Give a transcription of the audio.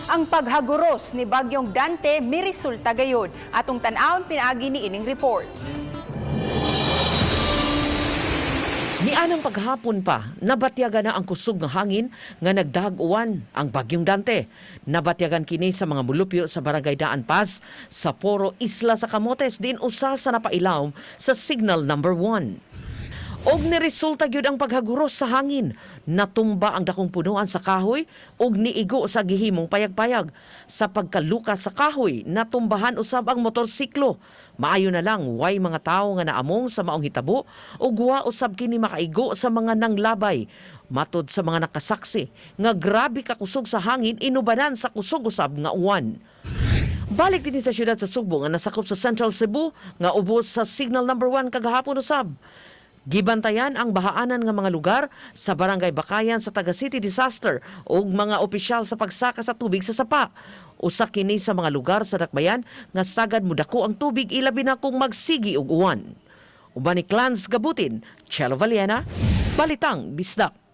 Ang paghaguros ni Bagyong Dante may resulta gayud. Atong tan-awon pinaagi ni ining report. Nianang paghapon pa, nabatyagan na ang kusog nga hangin nga nagdahag-uwan ang Bagyong Dante. Nabatyagan kini sa mga mulupyo sa Barangay Daan Paz sa Poro Isla sa Camotes din usa sa napailaw sa Signal Number 1. Og niresulta gyud ang paghaguros sa hangin. Natumba ang dakong punuan sa kahoy og niigo sa gihimong payag-payag. Sa pagkalukas sa kahoy, natumbahan usab ang motorsiklo. Maayo na lang way mga tawo nga naamong sa maong hitabo ug wa usab kini makaigo sa mga nanglabay. Matod sa mga nakasaksi nga grabe ka kusog sa hangin inubanan sa kusog usab nga uwan. Balik din sa syudad sa Sugbo nga nasakop sa Central Cebu nga ubos sa Signal Number 1 kagahapon usab. Gibantayan ang bahaanan nga mga lugar sa Barangay Bakayan sa Taga City Disaster ug mga opisyal sa pagsaka sa tubig sa sapa. Usa kini sa mga lugar sa Dakbayan nga sagad mudako ang tubig ilabi na kung magsigi og uwan. Uban ni Clans Gabutin, Chelo Valiena, Balitang Bisdak.